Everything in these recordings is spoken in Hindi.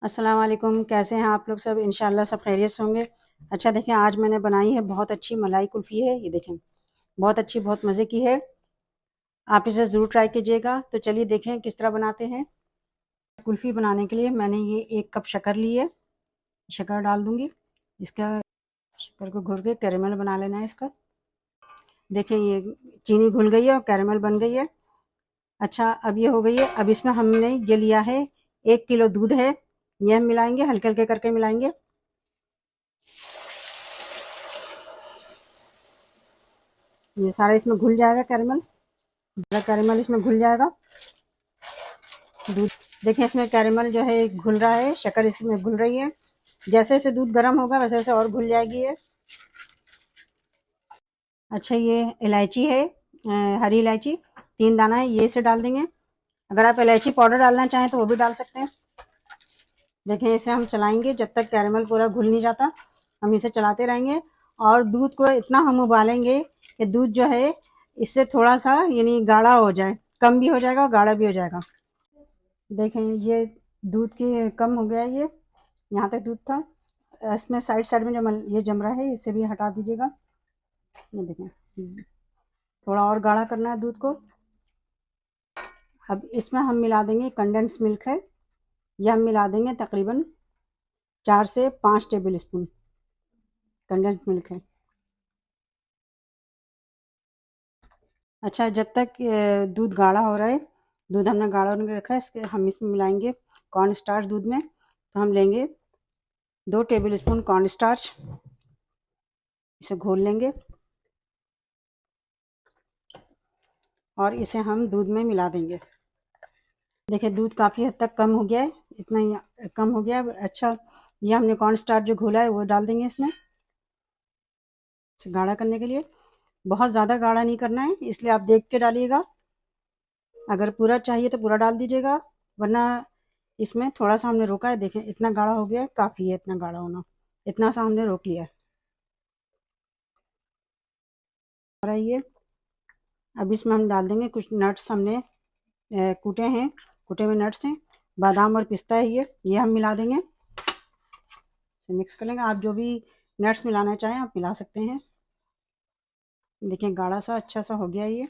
अस्सलाम वालेकुम। कैसे हैं आप लोग सब? इंशाल्लाह सब खैरियत से होंगे। अच्छा देखें, आज मैंने बनाई है बहुत अच्छी मलाई कुल्फ़ी है। ये देखें, बहुत अच्छी, बहुत मज़े की है। आप इसे ज़रूर ट्राई कीजिएगा। तो चलिए देखें किस तरह बनाते हैं। कुल्फ़ी बनाने के लिए मैंने ये 1 कप शक्कर ली है। शक्कर डाल दूँगी। इसका शक्कर को घोल के कैरेमल बना लेना है इसका। देखें, ये चीनी घुल गई है और कैरेमल बन गई है। अच्छा, अब ये हो गई है। अब इसमें हमने ये लिया है 1 किलो दूध है। ये हम मिलाएंगे, हल्के-हल्के करके मिलाएंगे। ये सारा इसमें घुल जाएगा कैरेमल। पूरा कैरेमल इसमें घुल जाएगा। दूध देखिए, इसमें कैरेमल जो है घुल रहा है, शक्कर इसमें घुल रही है। जैसे जैसे दूध गर्म होगा वैसे वैसे और घुल जाएगी ये। अच्छा, ये इलायची है, हरी इलायची 3 दाना है, ये इसे डाल देंगे। अगर आप इलायची पाउडर डालना चाहें तो वो भी डाल सकते हैं। देखें, इसे हम चलाएंगे जब तक कैरेमल पूरा घुल नहीं जाता। हम इसे चलाते रहेंगे और दूध को इतना हम उबालेंगे कि दूध जो है इससे थोड़ा सा यानी गाढ़ा हो जाए। कम भी हो जाएगा और गाढ़ा भी हो जाएगा। देखें, ये दूध की कम हो गया है। ये यहाँ तक दूध था। इसमें साइड साइड में जो ये जम रहा है इसे भी हटा दीजिएगा। ये देखें, थोड़ा और गाढ़ा करना है दूध को। अब इसमें हम मिला देंगे कंडेंस मिल्क है। यह हम मिला देंगे तकरीबन 4 से 5 टेबल स्पून कंडेंस मिल्क है। अच्छा, जब तक दूध गाढ़ा हो रहा है, दूध हमने गाढ़ा होने रखा है, इसके हम इसमें मिलाएंगे कॉर्न स्टार्च दूध में। तो हम लेंगे 2 टेबल स्पून कॉर्न स्टार्च, इसे घोल लेंगे और इसे हम दूध में मिला देंगे। देखिए, दूध काफ़ी हद तक कम हो गया है, इतना ही कम हो गया है। अच्छा, ये हमने कॉर्न स्टार्च जो घोला है वो डाल देंगे इसमें गाढ़ा करने के लिए। बहुत ज़्यादा गाढ़ा नहीं करना है, इसलिए आप देख के डालिएगा। अगर पूरा चाहिए तो पूरा डाल दीजिएगा, वरना इसमें थोड़ा सा हमने रोका है। देखें, इतना गाढ़ा हो गया है, काफ़ी है इतना गाढ़ा होना। इतना सा हमने रोक लिया है। और ये अब इसमें हम डाल देंगे कुछ नट्स हमने कूटे हैं, कूटे हुए नट्स हैं, बादाम और पिस्ता है। ये हम मिला देंगे, मिक्स कर लेंगे। आप जो भी नट्स मिलाना चाहें आप मिला सकते हैं। देखिए, गाढ़ा सा अच्छा सा हो गया ये।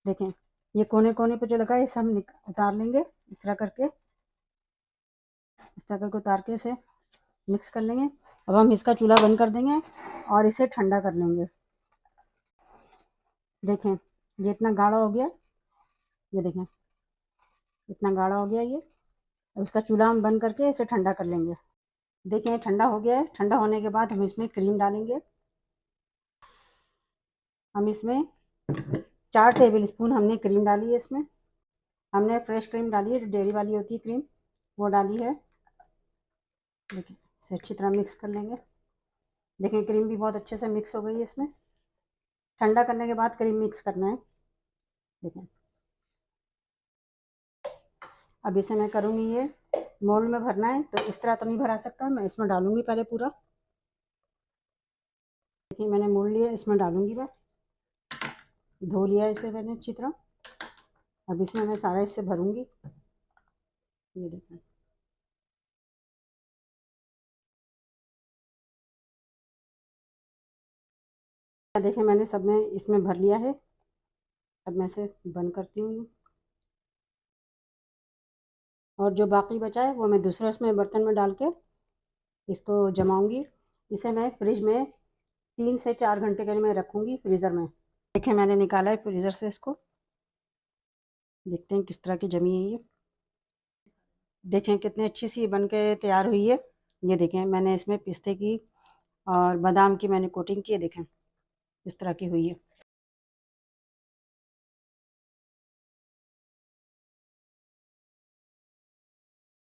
देखें, ये कोने कोने पे जो लगा है इसे हम उतार लेंगे इस तरह करके। इस तरह करके उतार के इसे मिक्स कर लेंगे। अब हम इसका चूल्हा बंद कर देंगे और इसे ठंडा कर लेंगे। देखें, ये इतना गाढ़ा हो गया। ये देखें, इतना गाढ़ा हो गया ये। अब इसका चूल्हा हम बंद करके इसे ठंडा कर लेंगे। देखें, ठंडा हो गया है। ठंडा होने के बाद हम इसमें क्रीम डालेंगे। हम इसमें 4 टेबल स्पून हमने क्रीम डाली है। इसमें हमने फ्रेश क्रीम डाली है, जो डेयरी वाली होती है क्रीम, वो डाली है। देखिए, इसे अच्छी तरह मिक्स कर लेंगे। देखें, क्रीम भी बहुत अच्छे से मिक्स हो गई है इसमें। ठंडा करने के बाद क्रीम मिक्स करना है। देखें, अब इसे मैं करूँगी, ये मोल्ड में भरना है तो इस तरह तो नहीं भरा सकता, मैं इसमें डालूंगी पहले पूरा। देखिए, मैंने मोल्ड लिया, इसमें डालूंगी मैं। धो लिया इसे मैंने अच्छी तरह। अब इसमें मैं सारा इससे भरूंगी। ये देखें, देखें मैंने सब में इसमें भर लिया है। अब मैं इसे बंद करती हूँ और जो बाकी बचा है वो मैं दूसरे उसमें बर्तन में डाल के इसको जमाऊंगी। इसे मैं फ्रिज में 3 से 4 घंटे के लिए मैं रखूंगी फ्रीज़र में। देखें, मैंने निकाला है फ्रीज़र से इसको। देखते हैं किस तरह की जमी है ये। देखें, कितनी अच्छी सी बन के तैयार हुई है। ये देखें, मैंने इसमें पिस्ते की और बादाम की मैंने कोटिंग की है। देखें किस तरह की हुई है।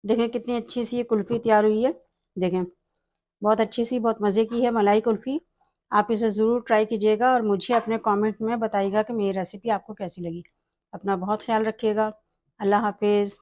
देखें, कितनी अच्छी सी ये कुल्फ़ी तैयार हुई है। देखें, बहुत अच्छी सी, बहुत मज़े की है मलाई कुल्फ़ी। आप इसे ज़रूर ट्राई कीजिएगा और मुझे अपने कमेंट में बताइएगा कि मेरी रेसिपी आपको कैसी लगी। अपना बहुत ख्याल रखिएगा। अल्लाह हाफिज़।